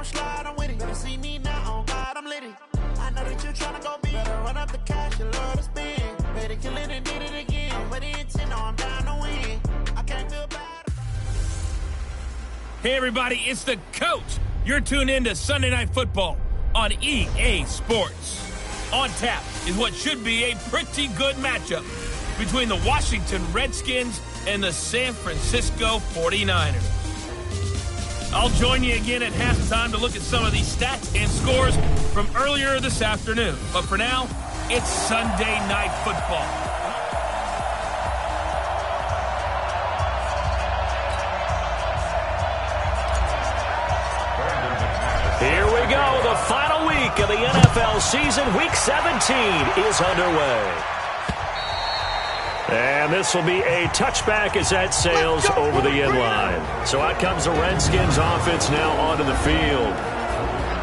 slide, I'm with it. Better see me now, on God, I'm litty. I know that you're trying to go big. Better run up the cash, you love to spend. Better kill it and did it again. I'm with the intent, no, I'm down to win. I can't feel bad. Hey, everybody, it's the coach. You're tuned in to Sunday Night Football on EA Sports. On tap is what should be a pretty good matchup between the Washington Redskins and the San Francisco 49ers. I'll join you again at halftime to look at some of these stats and scores from earlier this afternoon. But for now, it's Sunday Night Football. Here we go. The final week of the NFL season. Week 17 is underway. And this will be a touchback as that sails over the end line. So out comes the Redskins offense now onto the field.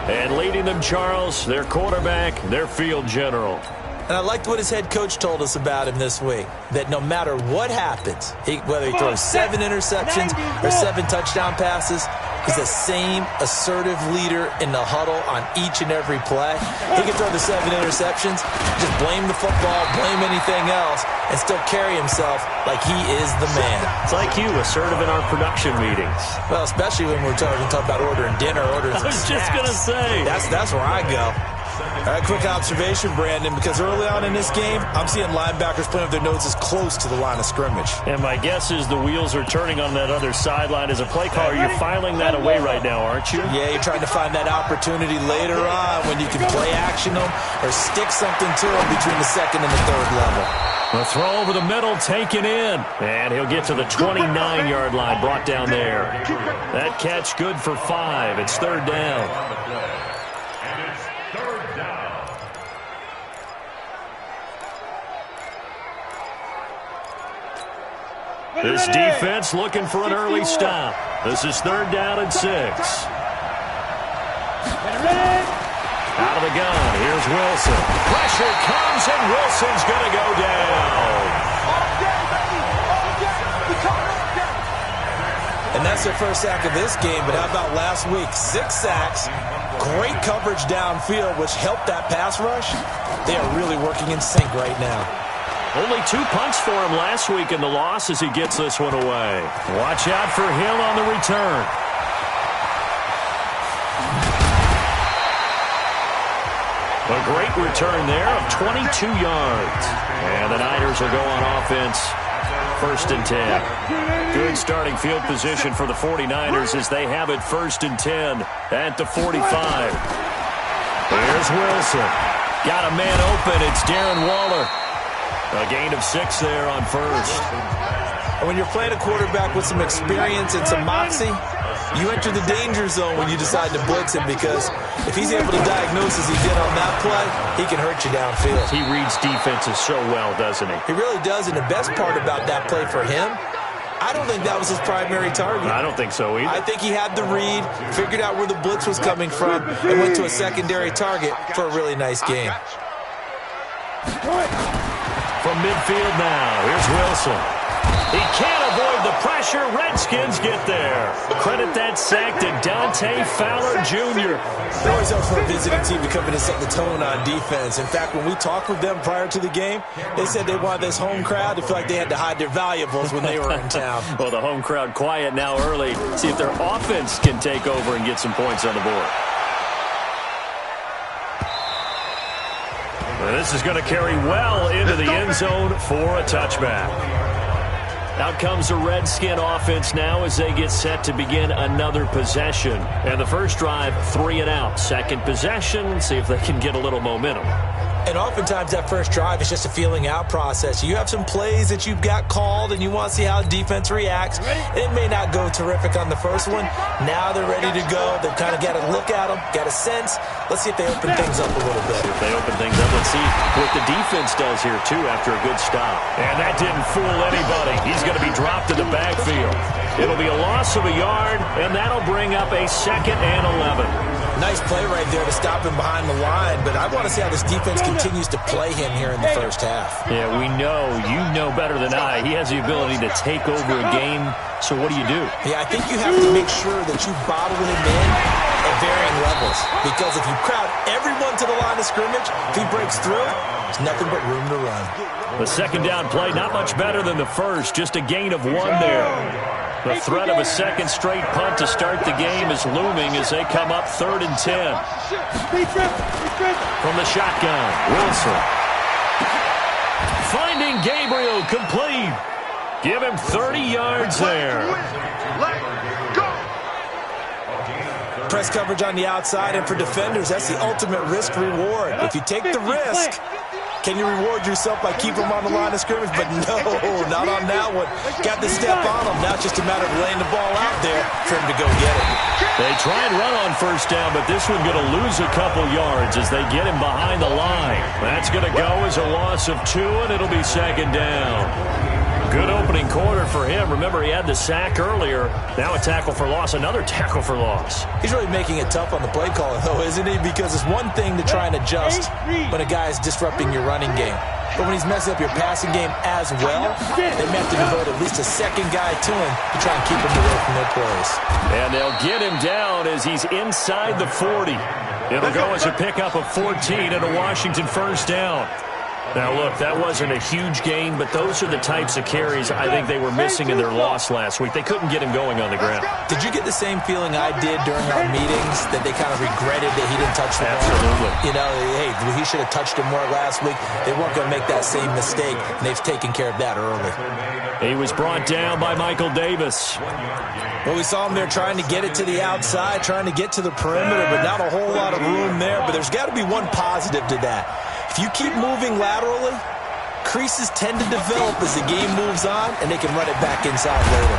And leading them, Charles, their quarterback, their field general. And I liked what his head coach told us about him this week, that no matter what happens, whether he throws 7 interceptions or 7 touchdown passes, he's the same assertive leader in the huddle on each and every play. He can throw the 7 interceptions, just blame the football, blame anything else, and still carry himself like he is the man. It's like you, assertive in our production meetings. Well, especially when we're talking about ordering dinner, ordering some snacks. I was just going to say. That's where I go. All right, quick observation, Brandon, because early on in this game, I'm seeing linebackers playing with their noses close to the line of scrimmage. And my guess is the wheels are turning on that other sideline. As a play caller, you're filing that away right now, aren't you? Yeah, you're trying to find that opportunity later on when you can play action them or stick something to them between the second and the third level. The throw over the middle, taken in. And he'll get to the 29-yard line, brought down there. That catch good for 5. It's third down. This defense looking for an early stop. This is third down and 6. Out of the gun, here's Wilson. Pressure comes, and Wilson's going to go down. And that's their first sack of this game, but how about last week? 6 sacks, great coverage downfield, which helped that pass rush. They are really working in sync right now. Only 2 punts for him last week in the loss as he gets this one away. Watch out for Hill on the return. A great return there of 22 yards. And the Niners will go on offense. First and 10. Good starting field position for the 49ers as they have it first and 10 at the 45. There's Wilson. Got a man open. It's Darren Waller. A gain of 6 there on first. And when you're playing a quarterback with some experience and some moxie, you enter the danger zone when you decide to blitz him, because if he's able to diagnose as he did on that play, he can hurt you downfield. He reads defenses so well, doesn't he? He really does, and the best part about that play for him, I don't think that was his primary target. I don't think so either. I think he had the read, figured out where the blitz was coming from, and went to a secondary target for a really nice game. From midfield now, here's Wilson. He can't avoid the pressure. Redskins get there. Credit that sack to Dante Fowler Jr. It always helps for a visiting team to come in and set the tone on defense. In fact, when we talked with them prior to the game, they said they wanted this home crowd to feel like they had to hide their valuables when they were in town. Well, the home crowd quiet now early. See if their offense can take over and get some points on the board. Well, this is going to carry well into the end zone for a touchback. Out comes the Redskin offense now as they get set to begin another possession. And the first drive, 3 and out. Second possession, see if they can get a little momentum. And oftentimes that first drive is just a feeling out process. You have some plays that you've got called and you want to see how the defense reacts. It may not go terrific on the first one. Now they're ready to go. They've kind of got to look at them, got a sense. Let's see if they open things up a little bit. If they open things up, let's see what the defense does here, too, after a good stop. And that didn't fool anybody. He's going to be dropped in the backfield. It'll be a loss of a yard, and that'll bring up a 2nd and 11. Nice play right there to stop him behind the line, but I want to see how this defense continues to play him here in the first half. Yeah, we know. You know better than I. He has the ability to take over a game, so what do you do? Yeah, I think you have to make sure that you bottle him in and at varying levels. Because if you crowd everyone to the line of scrimmage, if he breaks through, there's nothing but room to run. The second down play, not much better than the first, just a gain of 1 there. The threat of a second straight punt to start the game is looming as they come up 3rd and 10. From the shotgun, Wilson. Finding Gabriel, complete. Give him 30 yards there. Press coverage on the outside, and for defenders, that's the ultimate risk-reward. If you take the risk, can you reward yourself by keeping them on the line of scrimmage? But no, not on that one. Got the step on them. Now it's just a matter of laying the ball out there for him to go get it. They try and run on first down, but this one going to lose a couple yards as they get him behind the line. That's going to go as a loss of 2, and it'll be second down. Good opening quarter for him. Remember, he had the sack earlier. Now a tackle for loss, another tackle for loss. He's really making it tough on the play caller, though, isn't he? Because it's one thing to try and adjust when a guy is disrupting your running game. But when he's messing up your passing game as well, they may have to devote at least a second guy to him to try and keep him away from their plays. And they'll get him down as he's inside the 40. It'll go as a pickup of 14 and a Washington first down. Now, look, that wasn't a huge gain, but those are the types of carries I think they were missing in their loss last week. They couldn't get him going on the ground. Did you get the same feeling I did during our meetings, that they kind of regretted that he didn't touch the ball? Absolutely. You know, hey, he should have touched him more last week. They weren't going to make that same mistake, and they've taken care of that early. He was brought down by Michael Davis. Well, we saw him there trying to get it to the outside, trying to get to the perimeter, but not a whole lot of room there. But there's got to be one positive to that. If you keep moving laterally, creases tend to develop as the game moves on, and they can run it back inside later.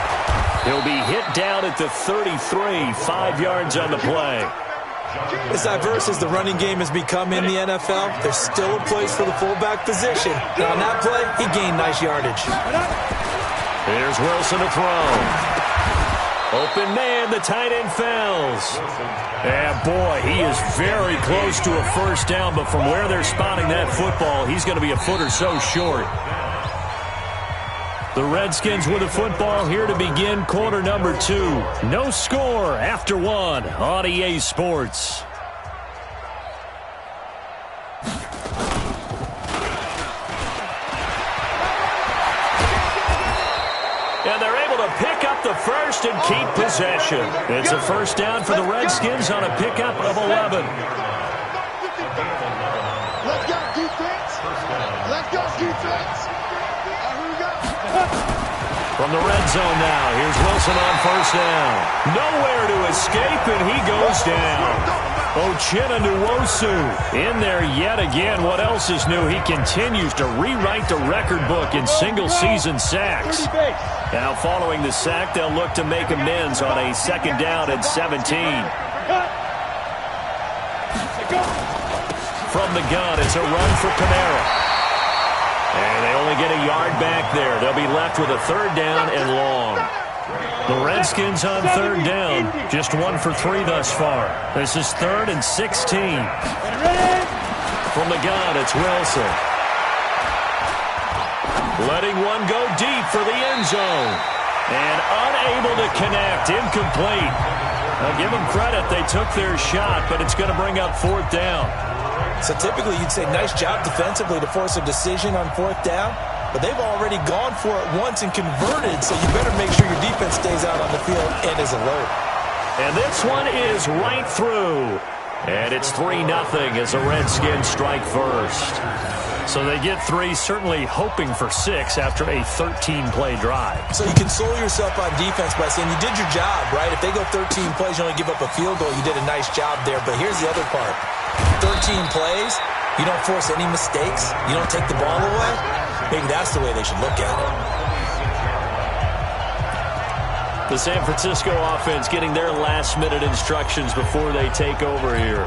He'll be hit down at the 33, 5 yards on the play. As diverse as the running game has become in the NFL, there's still a place for the fullback position. And on that play, he gained nice yardage. Here's Wilson to throw. Open man, the tight end falls. And boy, he is very close to a first down, but from where they're spotting that football, he's going to be a foot or so short. The Redskins with the football here to begin quarter number 2. No score after 1 on EA Sports. And they're able to pick up the first and keep possession. It's a first down for the Redskins on a pickup of 11. Let's go, defense. Let's go, defense. From the red zone now, here's Wilson on first down. Nowhere to escape, and he goes down. Uchenna Nwosu in there yet again. What else is new? He continues to rewrite the record book in single-season sacks. Now, following the sack, they'll look to make amends on a second down and 17. From the gun, it's a run for Kamara. And they only get a yard back there. They'll be left with a third down and long. The Redskins on third down, just 1 for 3 thus far. This is 3rd and 16. From the gun, it's Wilson. Letting one go deep for the end zone. And unable to connect, incomplete. Now give them credit, they took their shot, but it's going to bring up 4th down. So typically you'd say nice job defensively to force a decision on 4th down, but they've already gone for it once and converted, so you better make sure your defense stays out on the field and is alert. And this one is right through. And it's 3-0 as the Redskins strike first. So they get 3, certainly hoping for 6 after a 13-play drive. So you console yourself on defense by saying you did your job, right? If they go 13 plays, you only give up a field goal, you did a nice job there. But here's the other part. 13 plays, you don't force any mistakes, you don't take the ball away. Maybe that's the way they should look at it. The San Francisco offense getting their last-minute instructions before they take over here.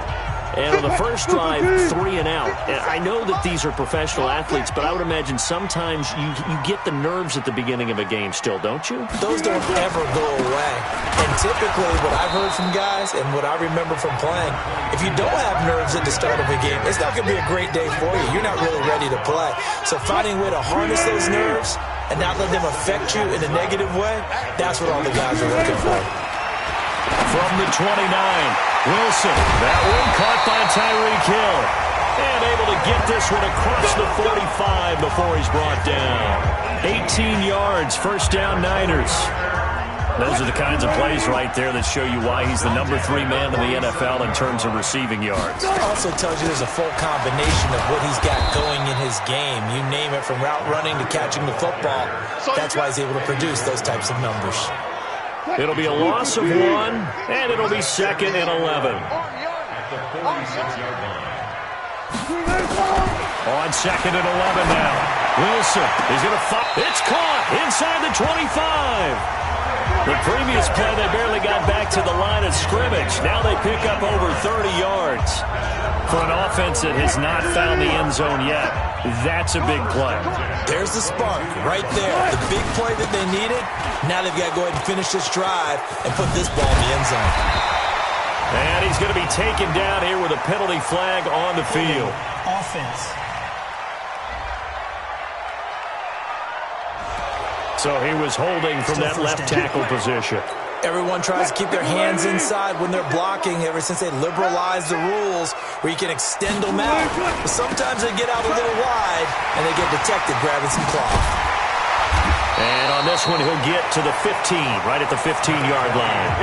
And on the first drive, 3 and out. And I know that these are professional athletes, but I would imagine sometimes you get the nerves at the beginning of a game still, don't you? Those don't ever go away. And typically what I've heard from guys and what I remember from playing, if you don't have nerves at the start of a game, it's not going to be a great day for you. You're not really ready to play. So finding a way to harness those nerves and not let them affect you in a negative way, that's what all the guys are looking for. From the 29, Wilson, that one caught by Tyreek Hill. And able to get this one across the 45 before he's brought down. 18 yards, first down Niners. Those are the kinds of plays right there that show you why he's the number 3 man in the NFL in terms of receiving yards. It also tells you there's a full combination of what he's got going in his game. You name it, from route running to catching the football. That's why he's able to produce those types of numbers. It'll be a loss of 1, and it'll be 2nd and 11. On 2nd and 11 now. Wilson is going to fire. It's caught inside the 25. The previous play, they barely got back to the line of scrimmage. Now they pick up over 30 yards. For an offense that has not found the end zone yet, that's a big play. There's the spark right there. The big play that they needed. Now they've got to go ahead and finish this drive and put this ball in the end zone. And he's going to be taken down here with a penalty flag on the field. Offense. So he was holding from that left tackle position. Everyone tries to keep their hands inside when they're blocking ever since they liberalized the rules where you can extend them out. But sometimes they get out a little wide and they get detected grabbing some cloth. And on this one, he'll get to the 15, right at the 15-yard line.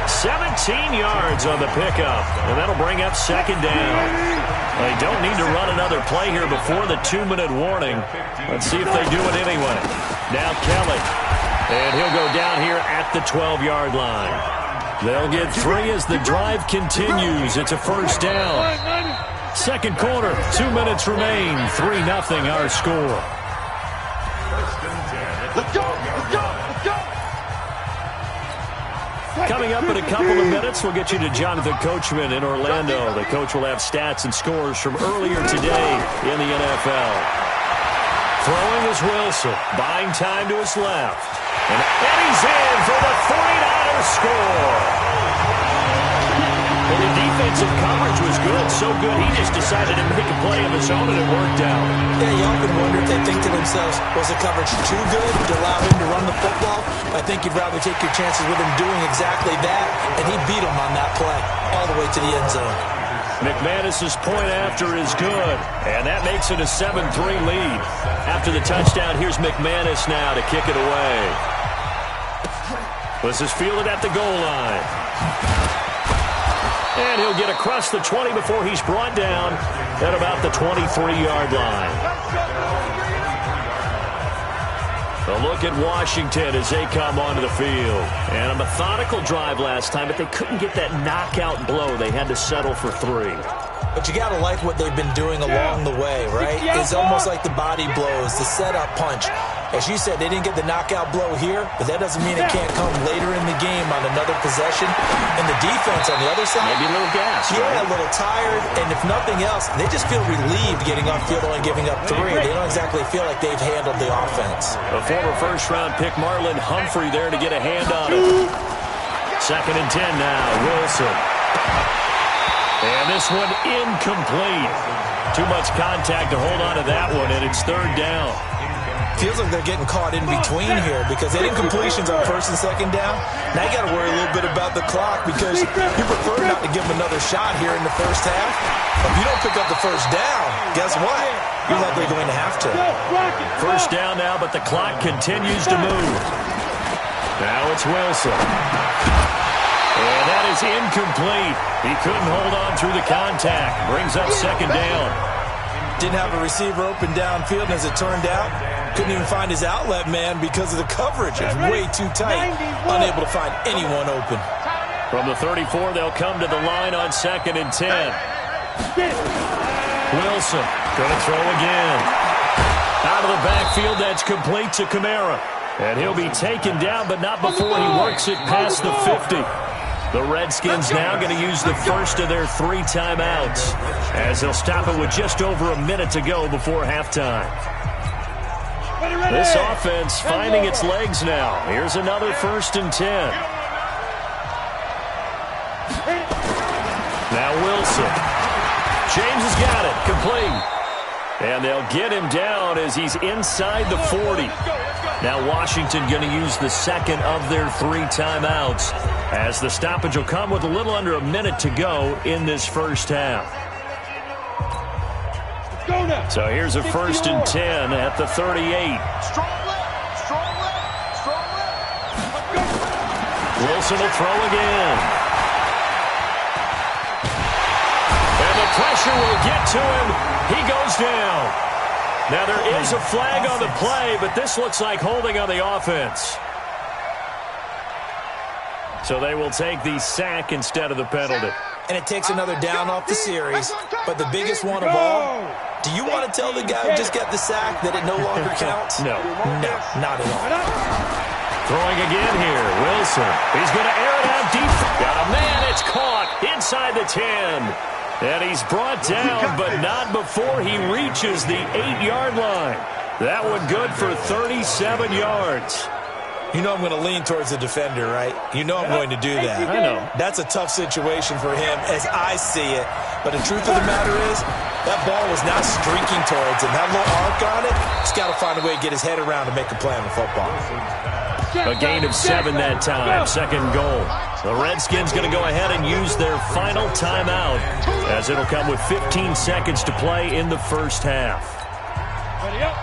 17 yards on the pickup, and that'll bring up 2nd down. They don't need to run another play here before the 2-minute warning. Let's see if they do it anyway. Now Kelly, and he'll go down here at the 12-yard line. They'll get 3 as the drive continues. It's a first down. Second quarter, 2 minutes remain. 3-0 our score. Let's go! Let's go! Let's go! Coming up in a couple of minutes, we'll get you to Jonathan Coachman in Orlando. The coach will have stats and scores from earlier today in the NFL. Throwing is Wilson, buying time to his left. And he's in for the 49ers score. Well, the defensive coverage was good, so good he just decided to make a play of his own, and it worked out. Yeah, you often wonder if they think to themselves, was the coverage too good to allow him to run the football? I think you'd rather take your chances with him doing exactly that, and he beat him on that play all the way to the end zone. McManus's point after is good, and that makes it a 7-3 lead. After the touchdown, here's McManus now to kick it away. This is fielded at the goal line. And he'll get across the 20 before he's brought down at about the 23-yard line. A look at Washington as they come onto the field. And a methodical drive last time, but they couldn't get that knockout blow. They had to settle for 3. But you got to like what they've been doing along the way, right? It's almost like the body blows, the setup punch. As you said, they didn't get the knockout blow here, but that doesn't mean it can't come later in the game on another possession. And the defense on the other side, maybe a little gas. Yeah, right? A little tired. And if nothing else, they just feel relieved getting off field only giving up 3. They don't exactly feel like they've handled the offense. A former first-round pick, Marlon Humphrey, there to get a hand on it. 2nd and 10 now, Wilson. And this one incomplete. Too much contact to hold on to that one, and it's 3rd down. Feels like they're getting caught in between here because they did completions on 1st and 2nd down. Now you got to worry a little bit about the clock because you prefer not to give them another shot here in the first half. If you don't pick up the first down, guess what? You're likely going to have to. First down now, but the clock continues to move. Now it's Wilson. And that is incomplete. He couldn't hold on through the contact. Brings up 2nd down. Didn't have a receiver open downfield, and as it turned out, couldn't even find his outlet man because of the coverage. It's way too tight. Unable to find anyone open. From the 34, they'll come to the line on 2nd and 10. Wilson going to throw again. Out of the backfield, that's complete to Kamara. And he'll be taken down, but not before he works it past the 50. The Redskins now going to use the first of their 3 timeouts as they'll stop it with just over a minute to go before halftime. This offense finding its legs now. Here's another 1st and 10. Now Wilson. James has got it. Complete. And they'll get him down as he's inside the 40. Now Washington going to use the second of their 3 timeouts, as the stoppage will come with a little under a minute to go in this first half. So here's a 1st and 10 at the 38. Wilson will throw again. And the pressure will get to him. He goes down. Now there is a flag on the play, but this looks like holding on the offense. So they will take the sack instead of the penalty. And it takes another down off the series. But the biggest one of all, do you want to tell the guy who just got the sack that it no longer counts? No. No, not at all. Throwing again here, Wilson. He's going to air it out deep. Got a man, it's caught inside the 10. And he's brought down, but not before he reaches the 8-yard line. That one good for 37 yards. You know I'm going to lean towards the defender, right? You know I'm going to do that. I know. That's a tough situation for him as I see it. But the truth of the matter is, that ball was not streaking towards him. That little arc on it, he's got to find a way to get his head around to make a play on the football. A gain of 7 that time, 2nd goal. The Redskins going to go ahead and use their final timeout, as it'll come with 15 seconds to play in the first half. Ready up.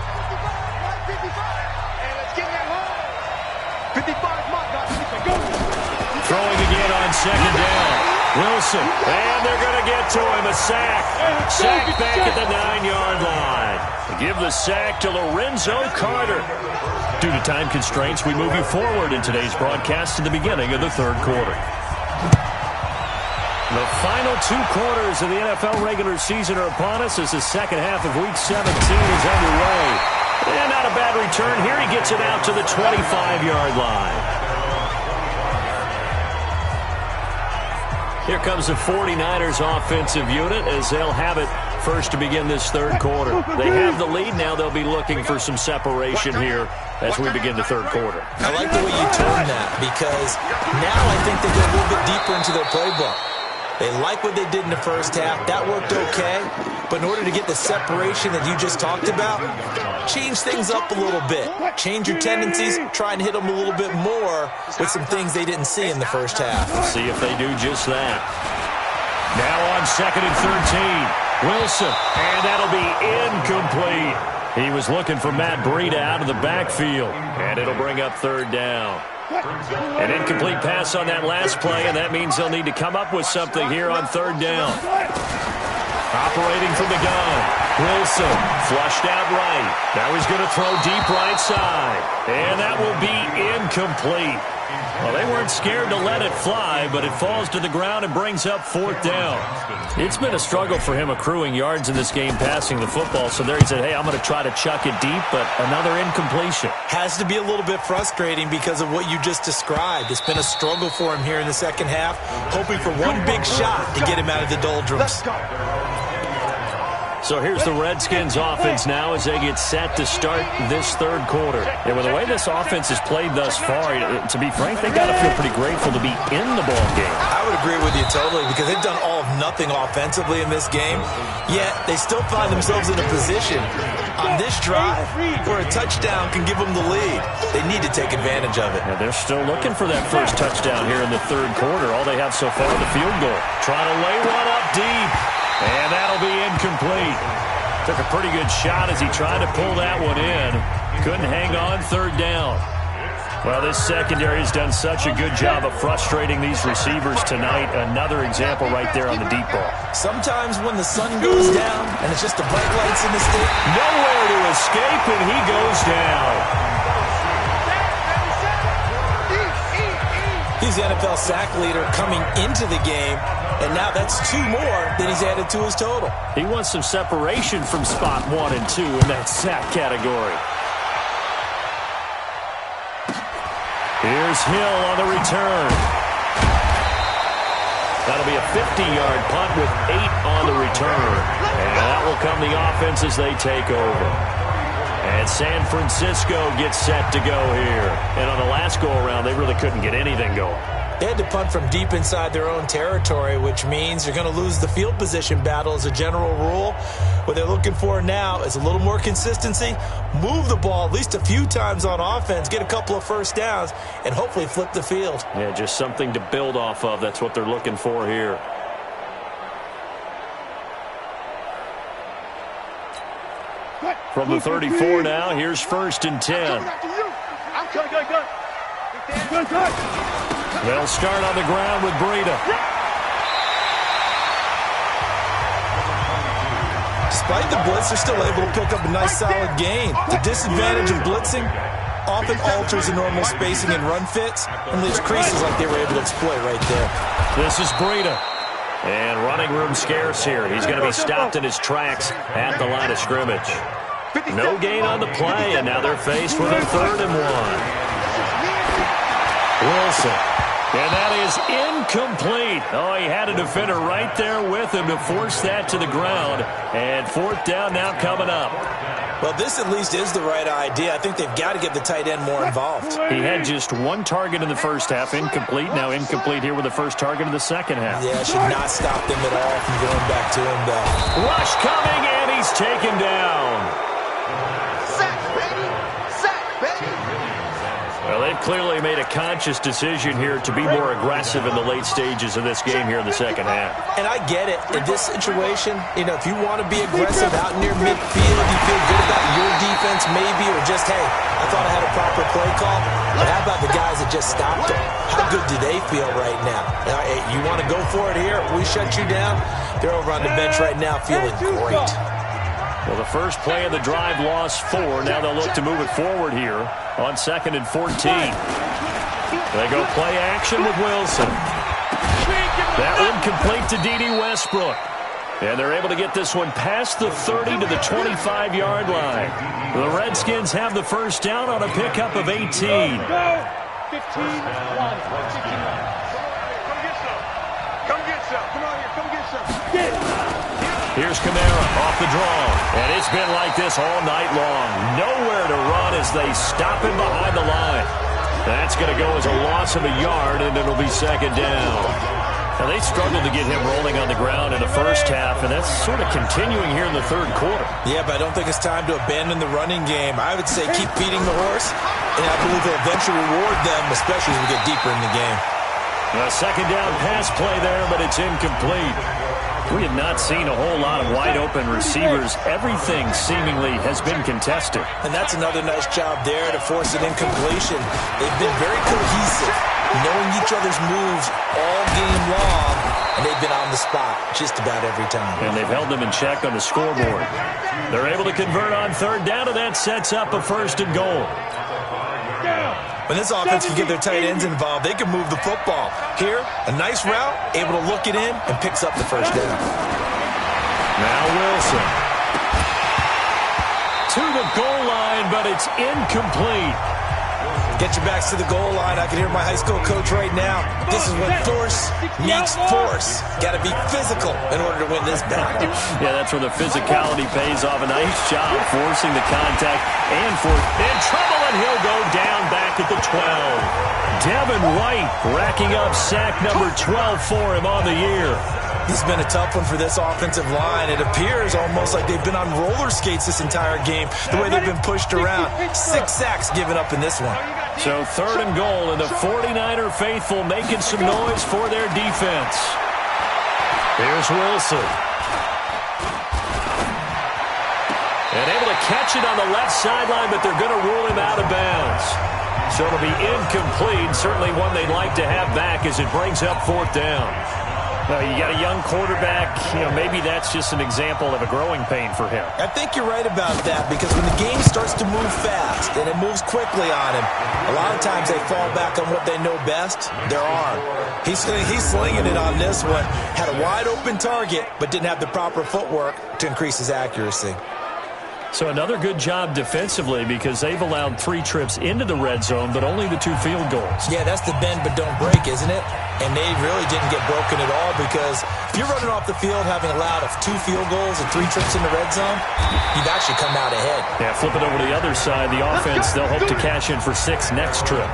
55. And let's get that home. 55 mark. Throwing again on 2nd down. Wilson, and they're going to get to him. A sack. Sack back at the 9-yard line. They give the sack to Lorenzo Carter. Due to time constraints, we move you forward in today's broadcast to the beginning of the 3rd quarter. The final 2 quarters of the NFL regular season are upon us as the second half of Week 17 is underway. And not a bad return here. He gets it out to the 25-yard line. Here comes the 49ers offensive unit as they'll have it first to begin this 3rd quarter. They have the lead. Now they'll be looking for some separation here as we begin the 3rd quarter. I like the way you turn that, because now I think they get a little bit deeper into their playbook. They like what they did in the first half. That worked okay. But in order to get the separation that you just talked about, change things up a little bit. Change your tendencies. Try and hit them a little bit more with some things they didn't see in the first half. Let's see if they do just that. Now on 2nd and 13. Wilson. And that'll be incomplete. He was looking for Matt Breida out of the backfield. And it'll bring up 3rd down. An incomplete pass on that last play, and that means they'll need to come up with something here on 3rd down. Operating from the gun. Wilson flushed out right. Now he's going to throw deep right side. And that will be incomplete. Well, they weren't scared to let it fly, but it falls to the ground and brings up 4th down. It's been a struggle for him accruing yards in this game passing the football. So there he said, hey, I'm going to try to chuck it deep, but another incompletion. Has to be a little bit frustrating because of what you just described. It's been a struggle for him here in the second half, hoping for one big shot to get him out of the doldrums. So here's the Redskins offense now as they get set to start this 3rd quarter. And with the way this offense has played thus far, to be frank, they got to feel pretty grateful to be in the ball game. I would agree with you totally, because they've done all of nothing offensively in this game, yet they still find themselves in a position on this drive where a touchdown can give them the lead. They need to take advantage of it. And they're still looking for that first touchdown here in the 3rd quarter. All they have so far, the field goal. Trying to lay one up deep. And that'll be incomplete. Took a pretty good shot as he tried to pull that one in. Couldn't hang on 3rd down. Well, this secondary has done such a good job of frustrating these receivers tonight. Another example right there on the deep ball. Sometimes when the sun goes down and it's just the bright lights in the stick, nowhere to escape, and he goes down. He's the NFL sack leader coming into the game, and now that's 2 more that he's added to his total. He wants some separation from spot 1 and 2 in that sack category. Here's Hill on the return. That'll be a 50-yard punt with 8 on the return. And that will come the offense as they take over. And San Francisco gets set to go here. And on the last go-around, they really couldn't get anything going. They had to punt from deep inside their own territory, which means you're going to lose the field position battle as a general rule. What they're looking for now is a little more consistency, move the ball at least a few times on offense, get a couple of first downs, and hopefully flip the field. Yeah, just something to build off of. That's what they're looking for here. From the 34 now, here's 1st and 10. They'll start on the ground with Breida. Despite the blitz, they're still able to pick up a nice solid gain. The disadvantage of blitzing often alters the normal spacing and run fits and leaves creases like they were able to exploit right there. This is Breida. And running room scarce here. He's going to be stopped in his tracks at the line of scrimmage. No gain on the play, and now they're faced with a 3rd and 1. Wilson. And that is incomplete. Oh, he had a defender right there with him to force that to the ground. And 4th down now coming up. Well, this at least is the right idea. I think they've got to get the tight end more involved. He had just 1 target in the first half, incomplete. Now incomplete here with the first target in the second half. Yeah, should not stop them at all from going back to him, though. Rush coming, and he's taken down. Well, they've clearly made a conscious decision here to be more aggressive in the late stages of this game here in the second half. And I get it. In this situation, if you want to be aggressive out near midfield, you feel good about your defense maybe, or just, hey, I thought I had a proper play call. But how about the guys that just stopped them? How good do they feel right now? Hey, you want to go for it here? We shut you down? They're over on the bench right now feeling great. Well, the first play of the drive lost 4. Now they'll look to move it forward here on 2nd and 14. They go play action with Wilson. That one complete to D.D. Westbrook. And they're able to get this one past the 30 to the 25-yard line. The Redskins have the first down on a pickup of 18. 15-1. Come get some. Come on here. Come get some. Here's Kamara off the draw. And it's been like this all night long. Nowhere to run as they stop him behind the line. That's going to go as a loss of a yard, and it'll be 2nd down. Now, they struggled to get him rolling on the ground in the first half, and that's sort of continuing here in the 3rd quarter. Yeah, but I don't think it's time to abandon the running game. I would say keep feeding the horse, and I believe they'll eventually reward them, especially as we get deeper in the game. A 2nd down pass play there, but it's incomplete. We have not seen a whole lot of wide-open receivers. Everything seemingly has been contested. And that's another nice job there to force an incompletion. They've been very cohesive, knowing each other's moves all game long, and they've been on the spot just about every time. And they've held them in check on the scoreboard. They're able to convert on 3rd down, and that sets up a 1st and goal. When this offense can get their tight ends involved, they can move the football. Here, a nice route, able to look it in, and picks up the first down. Now Wilson. To the goal line, but it's incomplete. Get your backs to the goal line. I can hear my high school coach right now. This is when force meets force. Got to be physical in order to win this battle. Yeah, that's where the physicality pays off. A nice job forcing the contact and in trouble, and he'll go down back at the 12. Devin White racking up sack number 12 for him on the year. This has been a tough one for this offensive line. It appears almost like they've been on roller skates this entire game, the way they've been pushed around. 6 sacks given up in this one. So 3rd and goal, and the 49er faithful making some noise for their defense. Here's Wilson. And able to catch it on the left sideline, but they're going to rule him out of bounds. So it'll be incomplete, certainly one they'd like to have back as it brings up 4th down. You got a young quarterback, maybe that's just an example of a growing pain for him. I think you're right about that, because when the game starts to move fast and it moves quickly on him, a lot of times they fall back on what they know best, their arm. He's slinging it on this one. Had a wide open target, but didn't have the proper footwork to increase his accuracy. So another good job defensively, because they've allowed 3 trips into the red zone, but only the 2 field goals. Yeah, that's the bend but don't break, isn't it? And they really didn't get broken at all, because if you're running off the field having allowed 2 field goals and 3 trips in the red zone, you've actually come out ahead. Yeah, flip it over to the other side. The offense, they'll hope to cash in for 6 next trip.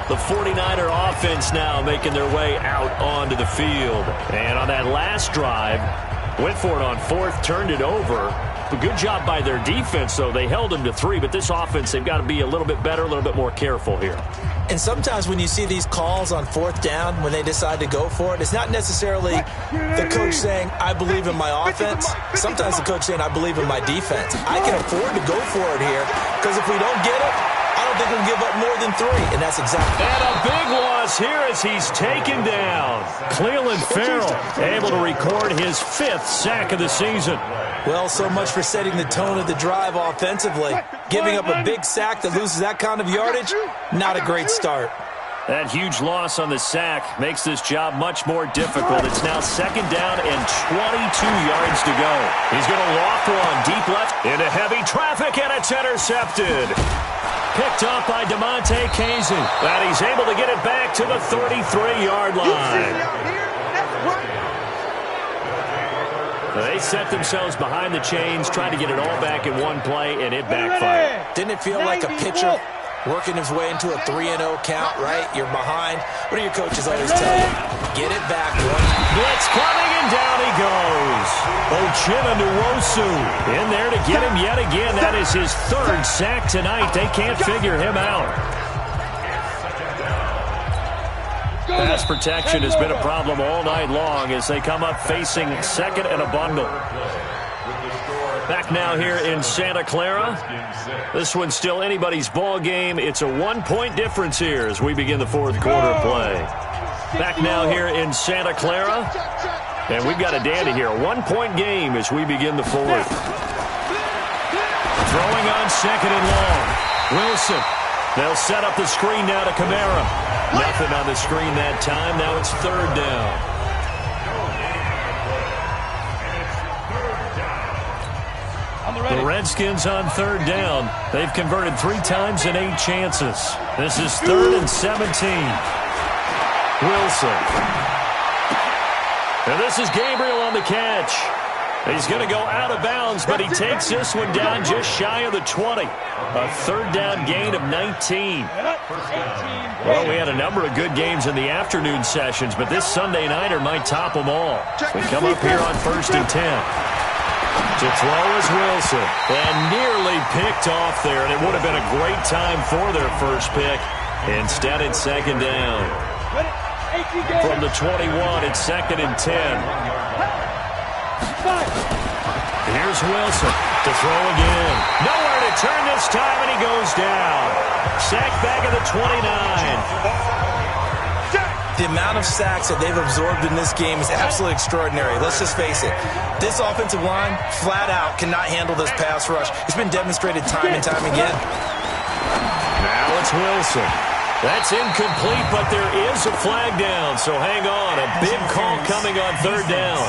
The 49er offense now making their way out onto the field. And on that last drive, went for it on fourth, turned it over. A good job by their defense, though. They held them to 3, but this offense, they've got to be a little bit better, a little bit more careful here. And sometimes when you see these calls on fourth down, when they decide to go for it, it's not necessarily the coach saying, I believe in my offense. Sometimes the coach saying, I believe in my defense. I can afford to go for it here, because if we don't get it, I don't think we'll give up more than 3, and that's exactly. And a big loss here as he's taken down. Cleveland Farrell able to record his 5th sack of the season. Well, so much for setting the tone of the drive offensively. Giving up a big sack that loses that kind of yardage, not a great start. That huge loss on the sack makes this job much more difficult. It's now 2nd down and 22 yards to go. He's going to loft one deep left into heavy traffic, and it's intercepted. Picked up by DeMonte Casey. And he's able to get it back to the 33-yard line. They set themselves behind the chains, trying to get it all back in one play, and it backfired. Didn't it feel like a pitcher working his way into a 3-0 count, right? You're behind. What do your coaches always tell you? Get it back. Blitz coming, and down he goes. Ochena Nwosu in there to get him yet again. That is his 3rd sack tonight. They can't figure him out. Pass protection has been a problem all night long as they come up facing 2nd and a bundle. Back now here in Santa Clara. This one's still anybody's ball game. It's a 1-point difference here as we begin the 4th quarter play. Back now here in Santa Clara. And we've got a dandy here. A 1-point game as we begin the 4th. Throwing on 2nd and long. Wilson. They'll set up the screen now to Kamara. Nothing on the screen that time. Now it's 3rd down. The Redskins on 3rd down. They've converted 3 times in 8 chances. This is 3rd and 17. Wilson. And this is Gabriel on the catch. He's going to go out of bounds, but he takes this one down just shy of the 20. A 3rd down gain of 19. Well, we had a number of good games in the afternoon sessions, but this Sunday nighter might top them all. We come up here on 1st and 10. To throw is Wilson. And nearly picked off there, and it would have been a great time for their first pick. Instead, it's 2nd down. From the 21, it's 2nd and 10. Here's Wilson to throw again. Nowhere to turn this time, and he goes down. Sacked back at the 29. The amount of sacks that they've absorbed in this game is absolutely extraordinary. Let's just face it. This offensive line, flat out, cannot handle this pass rush. It's been demonstrated time and time again. Now it's Wilson. That's incomplete, but there is a flag down, so hang on. A big call coming on 3rd down.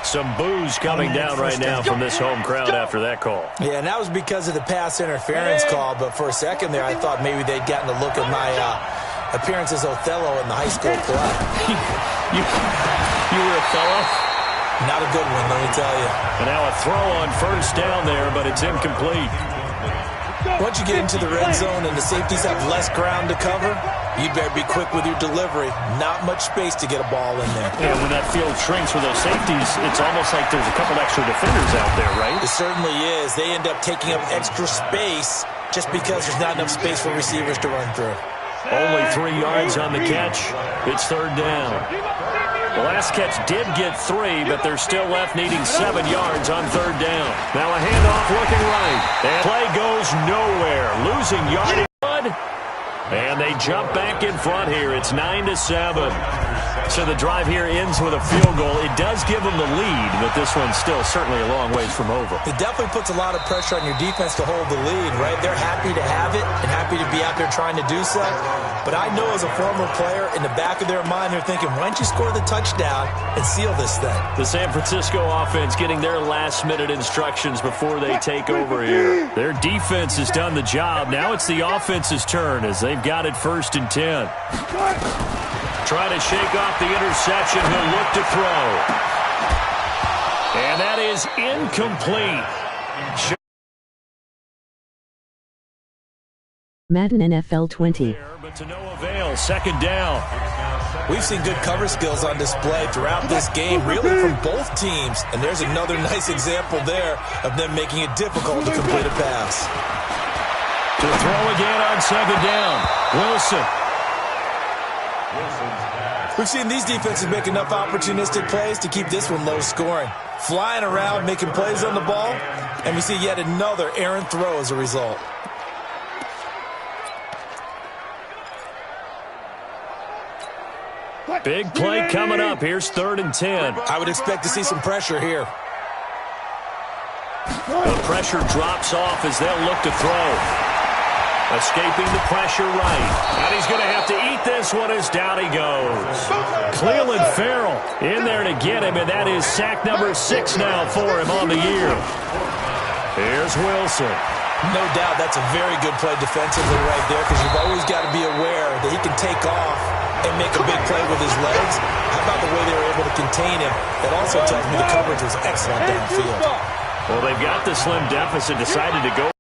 Some boos coming down right now from this home crowd after that call. Yeah, and that was because of the pass interference call, but for a second there I thought maybe they'd gotten a look at my appearance as Othello in the high school play. you were Othello? Not a good one, let me tell you. And now a throw on 1st down there, but it's incomplete. Once you get into the red zone and the safeties have less ground to cover, you better be quick with your delivery. Not much space to get a ball in there. Yeah, when that field shrinks with those safeties, it's almost like there's a couple extra defenders out there, right? It certainly is. They end up taking up extra space just because there's not enough space for receivers to run through. Only 3 yards on the catch. It's 3rd down. The last catch did get 3, but they're still left needing 7 yards on 3rd down. Now a handoff looking right. And play goes nowhere. Losing yardage. And they jump back in front here. It's 9-7. So the drive here ends with a field goal. It does give them the lead, but this one's still certainly a long ways from over. It definitely puts a lot of pressure on your defense to hold the lead, right? They're happy to have it and happy to be out there trying to do so. But I know as a former player, in the back of their mind, they're thinking, why don't you score the touchdown and seal this thing? The San Francisco offense getting their last-minute instructions before they take over here. Their defense has done the job. Now it's the offense's turn as they've got it 1st and 10. Trying to shake off the interception. He'll look to throw. And that is incomplete. Madden NFL 20. But to no avail, second down. We've seen good cover skills on display throughout this game, really from both teams. And there's another nice example there of them making it difficult to complete a pass. To throw again on second down, Wilson. We've seen these defenses make enough opportunistic plays to keep this one low scoring. Flying around, making plays on the ball, and we see yet another errant throw as a result. Big play coming up. Here's 3rd and 10. I would expect to see some pressure here. The pressure drops off as they'll look to throw. Escaping the pressure right. And he's going to have to eat this one as down he goes. Cleveland Farrell in there to get him, and that is sack number 6 now for him on the year. Here's Wilson. No doubt that's a very good play defensively right there, because you've always got to be aware that he can take off and make a big play with his legs. How about the way they were able to contain him? That also tells me the coverage was excellent downfield. Well, they've got the slim deficit, decided to go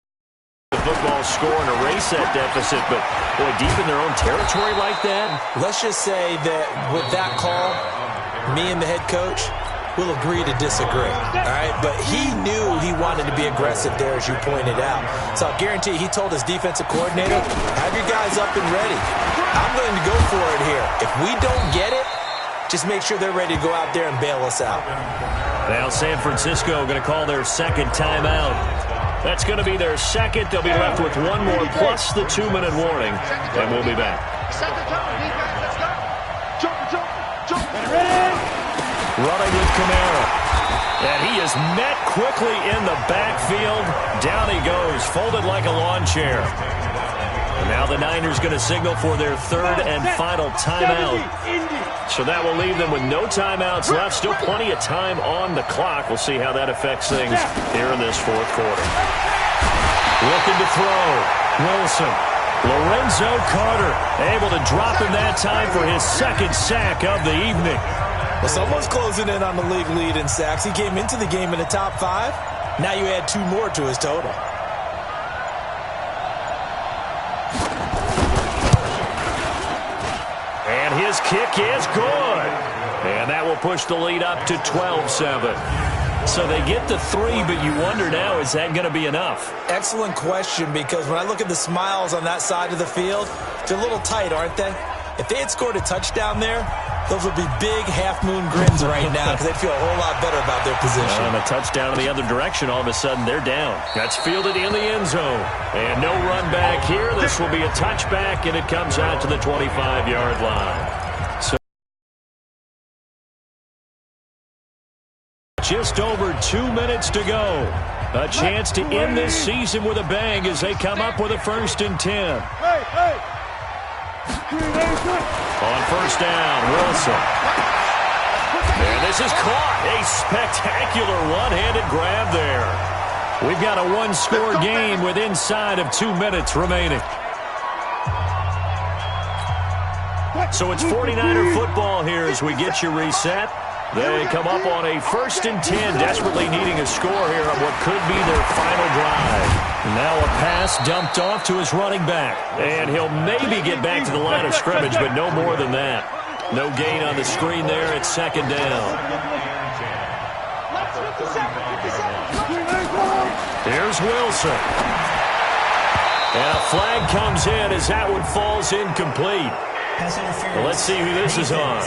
the football score and erase that deficit, but boy, deep in their own territory like that. Let's just say that with that call, me and the head coach will agree to disagree, all right? But he knew he wanted to be aggressive there, as you pointed out. So I'll guarantee he told his defensive coordinator, have your guys up and ready. I'm going to go for it here. If we don't get it, just make sure they're ready to go out there and bail us out. Now San Francisco going to call their second timeout. That's going to be their second. They'll be left with one more plus the 2-minute warning, and we'll be back. Set the tone, defense. Let's go. Jump. Ready? Running with Kamara. And he is met quickly in the backfield. Down he goes, folded like a lawn chair. And now the Niners going to signal for their 3rd and final timeout. So that will leave them with no timeouts left. Still plenty of time on the clock. We'll see how that affects things here in this 4th quarter. Looking to throw. Wilson. Lorenzo Carter able to drop in that time for his 2nd sack of the evening. Well, someone's closing in on the league lead in sacks. He came into the game in the top 5. Now you add 2 more to his total. And his kick is good. And that will push the lead up to 12-7. So they get the 3, but you wonder now, is that going to be enough? Excellent question, because when I look at the smiles on that side of the field, they're a little tight, aren't they? If they had scored a touchdown there, those would be big half-moon grins right now, because they'd feel a whole lot better about their position. And a touchdown in the other direction, all of a sudden they're down. That's fielded in the end zone. And no run back here. This will be a touchback, and it comes out to the 25-yard line. So just over 2 minutes to go. A chance to end this season with a bang as they come up with a 1st and 10. On 1st down, Wilson. And this is caught. A spectacular one-handed grab there. We've got a 1-score game with inside of 2 minutes remaining. So it's 49er football here as we get you reset. They come up on a 1st and 10, desperately needing a score here on what could be their final drive. Now a pass dumped off to his running back. And he'll maybe get back to the line of scrimmage, but no more than that. No gain on the screen there. It's 2nd down. Here's Wilson. And a flag comes in as that one falls incomplete. Well, let's see who this is on.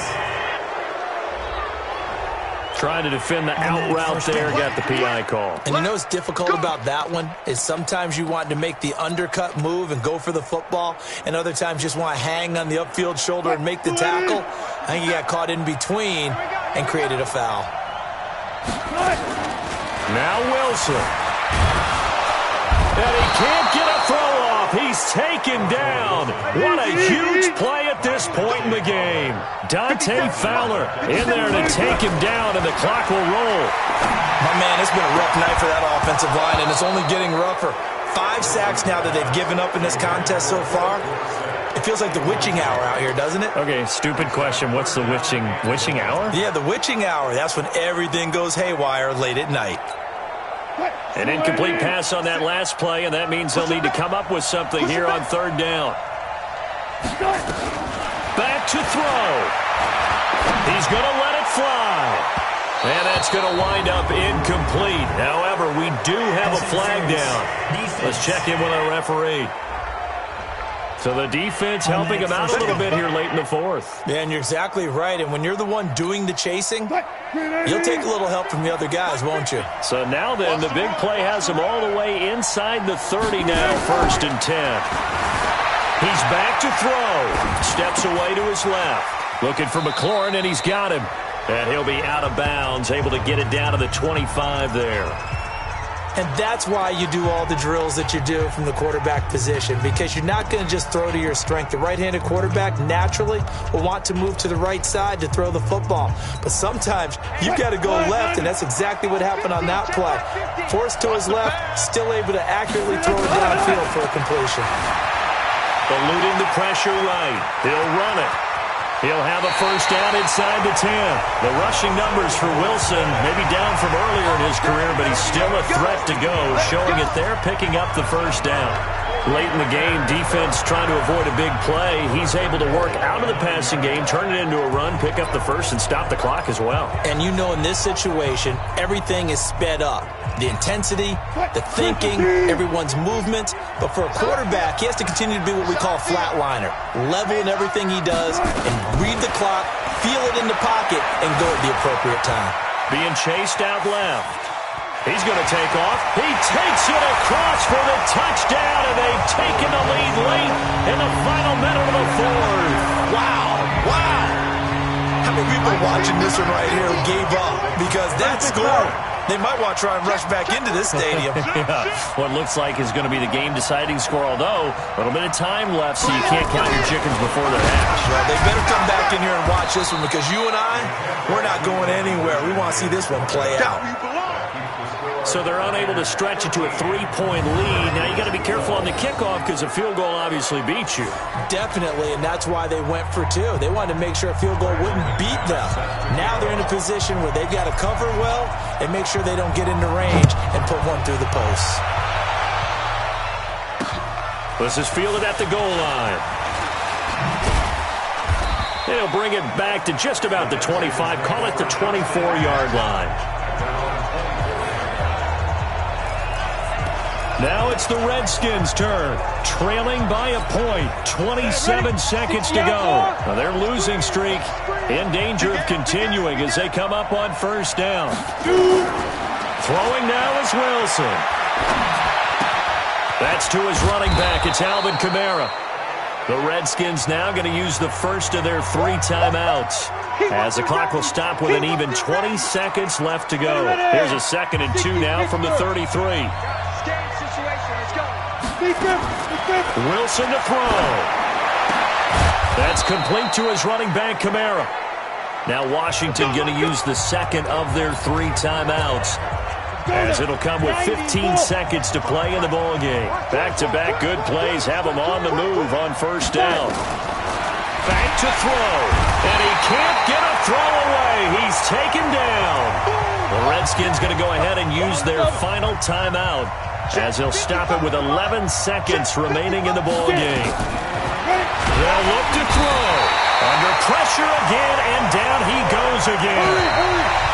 Trying to defend the out route there, got the PI call. And you know what's difficult about that one is sometimes you want to make the undercut move and go for the football, and other times just want to hang on the upfield shoulder and make the tackle. I think he got caught in between and created a foul. Now Wilson. And he can't get a throw off. He's taken down. What a huge play at this point in the game. Dante Fowler in there to take him down, and the clock will roll. My man, it's been a rough night for that offensive line, and it's only getting rougher. 5 sacks now that they've given up in this contest so far. It feels like the witching hour out here, doesn't it? Okay, stupid question. What's the witching hour? Yeah, the witching hour. That's when everything goes haywire late at night. An incomplete pass on that last play, and that means they'll need to come up with something here on third down. Back to throw. He's going to let it fly. And that's going to wind up incomplete. However, we do have a flag down. Let's check in with our referee. So the defense helping him out a little bit here late in the fourth. Yeah, and you're exactly right. And when you're the one doing the chasing, you'll take a little help from the other guys, won't you? So now then, the big play has him all the way inside the 30 now, 1st and 10. He's back to throw. Steps away to his left. Looking for McLaurin, and he's got him. And he'll be out of bounds, able to get it down to the 25 there. And that's why you do all the drills that you do from the quarterback position, because you're not going to just throw to your strength. The right-handed quarterback naturally will want to move to the right side to throw the football. But sometimes you've got to go left, and that's exactly what happened on that play. Forced to his left, still able to accurately throw it downfield for a completion. Eluding the pressure right. He'll run it. He'll have a first down inside the 10. The rushing numbers for Wilson may be down from earlier in his career, but he's still a threat to go, showing it there, picking up the first down. Late in the game, defense trying to avoid a big play. He's able to work out of the passing game, turn it into a run, pick up the first, and stop the clock as well. And you know in this situation, everything is sped up. The intensity, the thinking, everyone's movement. But for a quarterback, he has to continue to be what we call a flatliner. Level in everything he does and read the clock, feel it in the pocket, and go at the appropriate time. Being chased out left. He's going to take off. He takes it across for the touchdown, and they've taken the lead late in the final minute of the fourth. Wow, wow. How many people watching this one right here gave up because that score? They might want to try and rush back into this stadium. Yeah. What looks like is going to be the game-deciding score, although a little bit of time left, so you can't count your chickens before they're hatched. Well, they better come back in here and watch this one, because you and I, we're not going anywhere. We want to see this one play out. So they're unable to stretch it to a 3-point lead. Now you got to be careful on the kickoff, because a field goal obviously beats you. Definitely, and that's why they went for 2. They wanted to make sure a field goal wouldn't beat them. Now they're in a position where they've got to cover well and make sure they don't get into range and put one through the posts. This is fielded at the goal line. They'll bring it back to just about the 25. Call it the 24-yard line. Now it's the Redskins' turn, trailing by a point, 27 seconds to go. Now their losing streak in danger of continuing as they come up on first down. Throwing now is Wilson. That's to his running back. It's Alvin Kamara. The Redskins now going to use the first of their 3 timeouts, as the clock will stop with an even 20 seconds left to go. Here's a 2nd and 2 now from the 33. Wilson to throw. That's complete to his running back, Kamara. Now Washington going to use the second of their 3 timeouts, as it'll come with 15 seconds to play in the ball game. Back-to-back good plays have them on the move on first down. Back to throw, and he can't get a throw away. He's taken down. The Redskins going to go ahead and use their final timeout, as they'll stop it with 11 seconds remaining in the ball game. They'll look to throw. Under pressure again, and down he goes again.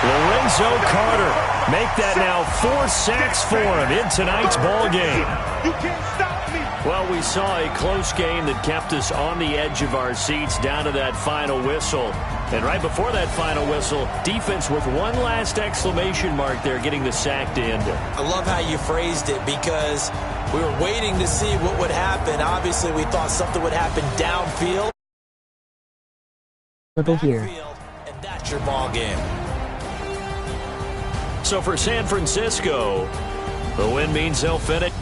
Lorenzo Carter make that now 4 sacks for him in tonight's ball game. You can't stop me. Well, we saw a close game that kept us on the edge of our seats down to that final whistle. And right before that final whistle, defense with one last exclamation mark there, getting the sack to end it. I love how you phrased it, because we were waiting to see what would happen. Obviously, we thought something would happen downfield. Here. And that's your ball game. So for San Francisco, the win means they'll finish.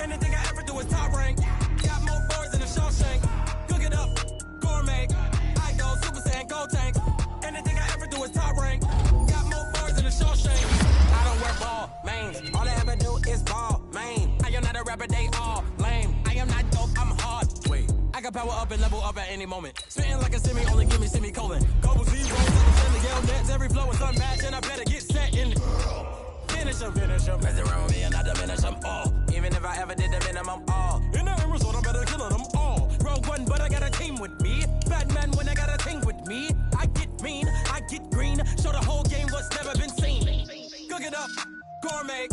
Anything I ever do is top rank. Got more boys than a Shawshank. Cook it up, gourmet. up and level up at any moment. Spitting like a semi, only give me semicolon. Couple zeros, I'm yell nets. Every flow is unmatched, and I better get set in. Finish them. Mess around with me and I diminish them all. Even if I ever did the minimum, all. In the end result, I'm better killing them all. Rogue one, but I got a team with me. Batman when I got a team with me. I get mean, I get green. Show the whole game what's never been seen. Cook it up, gourmet.